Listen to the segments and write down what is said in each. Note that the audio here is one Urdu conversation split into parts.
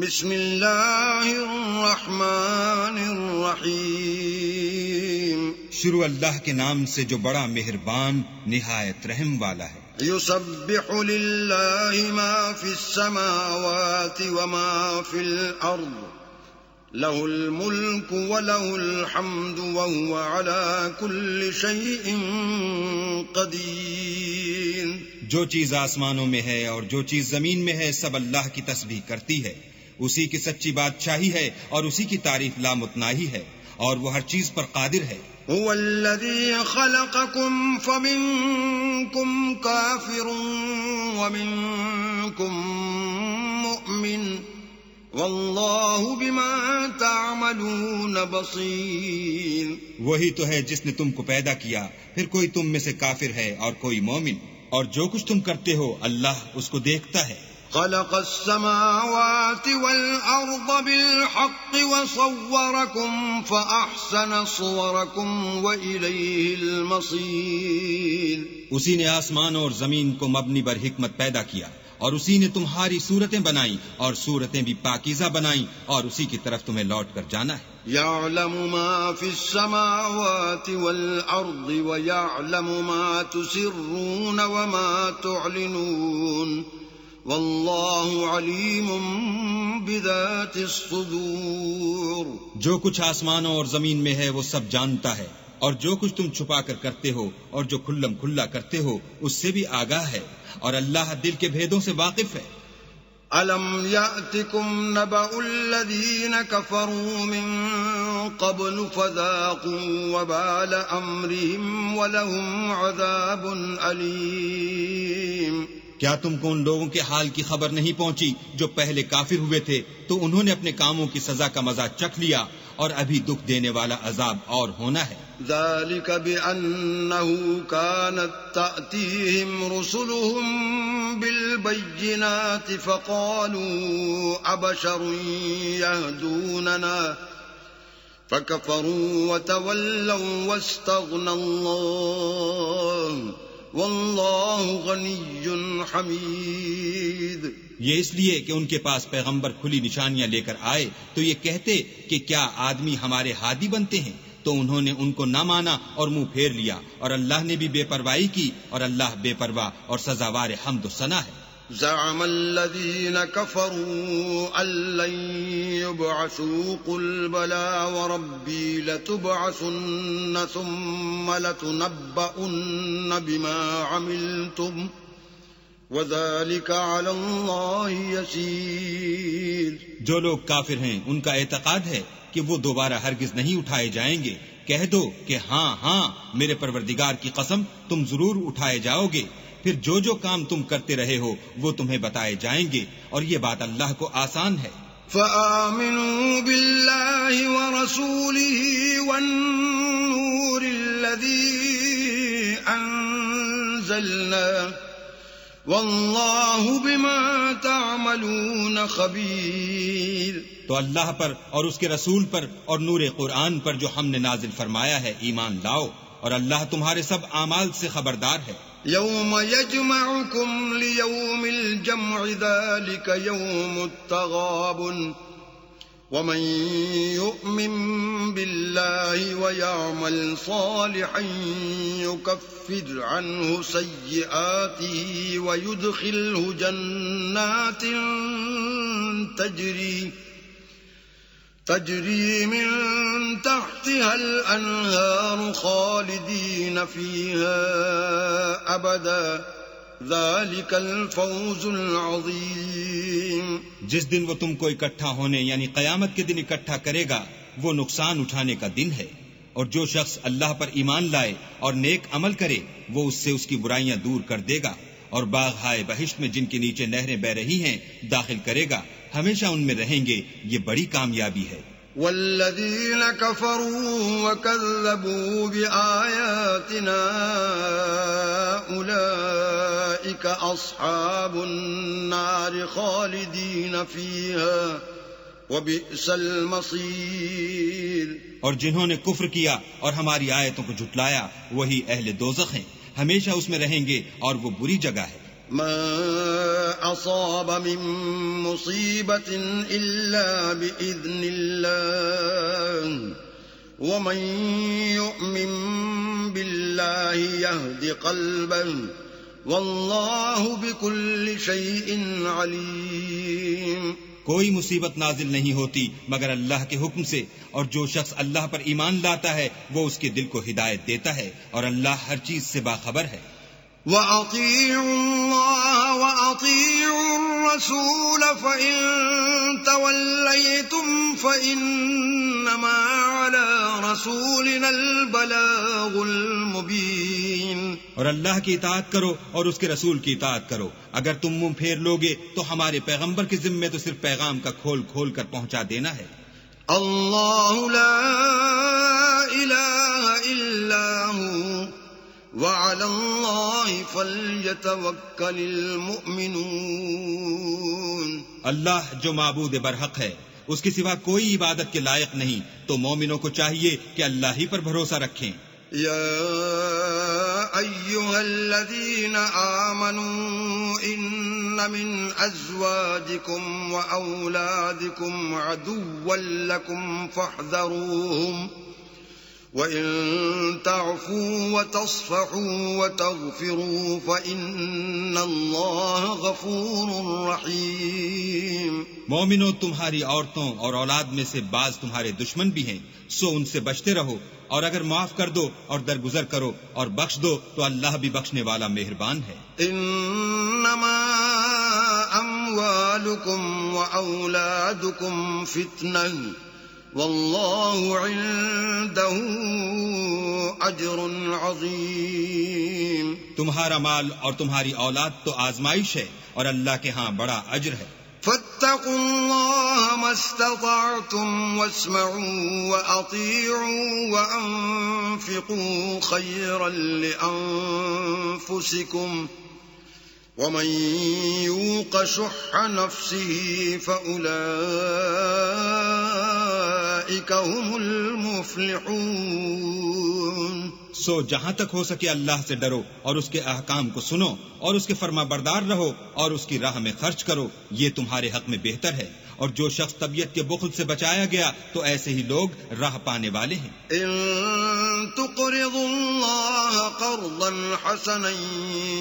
بسم اللہ الرحمن الرحیم. شروع اللہ کے نام سے جو بڑا مہربان نہایت رحم والا ہے. یسبح للہ ما فی السماوات وما فی الارض لہ الملک ولہ الحمد وہو علی کل شیء قدیر. جو چیز آسمانوں میں ہے اور جو چیز زمین میں ہے سب اللہ کی تسبیح کرتی ہے. اسی کی سچی بادشاہی ہے اور اسی کی تعریف لامتناہی ہے اور وہ ہر چیز پر قادر ہے. هو الذي خلقكم فمنكم كافر ومنكم مؤمن والله بما تعملون بصير. وہی تو ہے جس نے تم کو پیدا کیا، پھر کوئی تم میں سے کافر ہے اور کوئی مومن، اور جو کچھ تم کرتے ہو اللہ اس کو دیکھتا ہے. خلق السماوات والأرض بالحق وصوركم فأحسن صوركم وإليه المصير. اسی نے آسمان اور زمین کو مبنی بر حکمت پیدا کیا اور اسی نے تمہاری صورتیں بنائیں اور صورتیں بھی پاکیزہ بنائیں اور اسی کی طرف تمہیں لوٹ کر جانا ہے. يعلم ما في السماوات والأرض ويعلم ما تسرون وما تعلنون واللہ علیم بذات الصدور. جو کچھ آسمانوں اور زمین میں ہے وہ سب جانتا ہے، اور جو کچھ تم چھپا کر کرتے ہو اور جو کھلم کھلا کرتے ہو اس سے بھی آگاہ ہے، اور اللہ دل کے بھیدوں سے واقف ہے. أَلَمْ يَأْتِكُمْ نَبَأُ الَّذِينَ كَفَرُوا مِن قَبْلُ فَذَاقُوا وَبَالَ أَمْرِهِمْ وَلَهُمْ عَذَابٌ أَلِيمٌ. کیا تم کو ان لوگوں کے حال کی خبر نہیں پہنچی جو پہلے کافر ہوئے تھے تو انہوں نے اپنے کاموں کی سزا کا مزہ چکھ لیا، اور ابھی دکھ دینے والا عذاب اور ہونا ہے. ذلك بأنه كانت تأتيهم رسلهم بالبينات فقالوا أبشر يهدوننا فكفروا وتولوا واستغنى الله واللہ غنی حمید. یہ اس لیے کہ ان کے پاس پیغمبر کھلی نشانیاں لے کر آئے تو یہ کہتے کہ کیا آدمی ہمارے ہادی بنتے ہیں، تو انہوں نے ان کو نہ مانا اور منہ پھیر لیا، اور اللہ نے بھی بے پرواہی کی، اور اللہ بے پرواہ اور سزاوار حمد و ثنا ہے. زعم الذين كفروا أن لن يبعثوا قل بلى وربي لتبعثن ثم لتنبؤن بما عملتم وذلك على الله يسير. جو لوگ کافر ہیں ان کا اعتقاد ہے کہ وہ دوبارہ ہرگز نہیں اٹھائے جائیں گے. کہہ دو کہ ہاں ہاں میرے پروردگار کی قسم تم ضرور اٹھائے جاؤ گے، پھر جو جو کام تم کرتے رہے ہو وہ تمہیں بتائے جائیں گے، اور یہ بات اللہ کو آسان ہے. فآمنوا باللہ ورسولہ والنور الذی انزلنا واللہ بما تعملون خبیر. تو اللہ پر اور اس کے رسول پر اور نور قرآن پر جو ہم نے نازل فرمایا ہے ایمان لاؤ، اور اللہ تمہارے سب اعمال سے خبردار ہے. یوم یجمعکم لیوم الجمع ذلک یوم التغابن ومن یؤمن باللہ ویعمل صالحا یکفر عنہ سیئاته ویدخلہ جنات تجری من تحتها الانہار خالدین فیہا ابدا ذلك الفوز العظیم. جس دن وہ تم کو اکٹھا ہونے یعنی قیامت کے دن اکٹھا کرے گا وہ نقصان اٹھانے کا دن ہے، اور جو شخص اللہ پر ایمان لائے اور نیک عمل کرے وہ اس سے اس کی برائیاں دور کر دے گا، اور باغ ہائے بہشت میں جن کے نیچے نہریں بہ رہی ہیں داخل کرے گا، ہمیشہ ان میں رہیں گے. یہ بڑی کامیابی ہے. والذین کفروا وکذبوا بآیاتنا اولئک اصحاب النار خالدین فیہا وبئس المصیر. اور جنہوں نے کفر کیا اور ہماری آیتوں کو جھٹلایا وہی اہل دوزخ ہیں، ہمیشہ اس میں رہیں گے اور وہ بری جگہ ہے. ما أصاب من مصيبة إلا بإذن الله ومن يؤمن بالله يهد قلبه والله بكل شيء عليم. کوئی مصیبت نازل نہیں ہوتی مگر اللہ کے حکم سے، اور جو شخص اللہ پر ایمان لاتا ہے وہ اس کے دل کو ہدایت دیتا ہے، اور اللہ ہر چیز سے باخبر ہے. وَأَطِيعُوا اللَّهَ وَأَطِيعُوا الرَّسُولَ فَإِن تَوَلَّيْتُمْ فَإِنَّمَا عَلَى رَسُولِنَا الْبَلَاغُ الْمُبِينُ. اور اللہ کی اطاعت کرو اور اس کے رسول کی اطاعت کرو. اگر تم منہ پھیر لوگے تو ہمارے پیغمبر کے ذمے تو صرف پیغام کا کھول کھول کر پہنچا دینا ہے. اللہ لا الہ الا هو وعلى الله فليتوكل المؤمنون. اللہ جو معبود برحق ہے، اس کے سوا کوئی عبادت کے لائق نہیں، تو مومنوں کو چاہیے کہ اللہ ہی پر بھروسہ رکھیں. يا أيها الذين آمنوا إن من أزواجكم وأولادكم عدوا لكم فاحذروهم وإن تعفوا وتصفحوا وتغفروا فإن الله غفور رحيم. مومنو، تمہاری عورتوں اور اولاد میں سے بعض تمہارے دشمن بھی ہیں، سو ان سے بچتے رہو، اور اگر معاف کر دو اور درگزر کرو اور بخش دو تو اللہ بھی بخشنے والا مہربان ہے. انما اموالکم واولادکم فتنہ واللہ عنده اجر عظیم. تمہارا مال اور تمہاری اولاد تو آزمائش ہے، اور اللہ کے ہاں بڑا اجر ہے. فاتقوا الله ما استطعتم واسمعوا وأطيعوا وأنفقوا خيرا لأنفسكم ومن يوق شح نفسه فأولئك هم المفلحون. سو جہاں تک ہو سکے اللہ سے ڈرو اور اس کے احکام کو سنو اور اس کے فرما بردار رہو اور اس کی راہ میں خرچ کرو، یہ تمہارے حق میں بہتر ہے. اور جو شخص طبیعت کے بخل سے بچایا گیا تو ایسے ہی لوگ راہ پانے والے ہیں. ان تقرضوا الله قرضا حسنا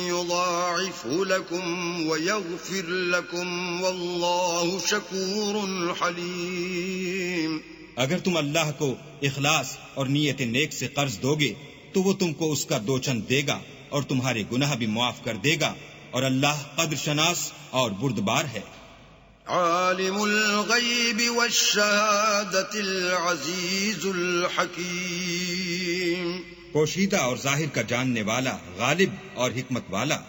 يضاعفه لكم ويغفر لكم والله شكور حليم. اگر تم اللہ کو اخلاص اور نیت نیک سے قرض دو گے تو وہ تم کو اس کا دو چند دے گا اور تمہارے گناہ بھی معاف کر دے گا، اور اللہ قدر شناس اور بردبار ہے. عالم الغیب والشہادۃ العزیز الحکیم. پوشیدہ اور ظاہر کا جاننے والا، غالب اور حکمت والا.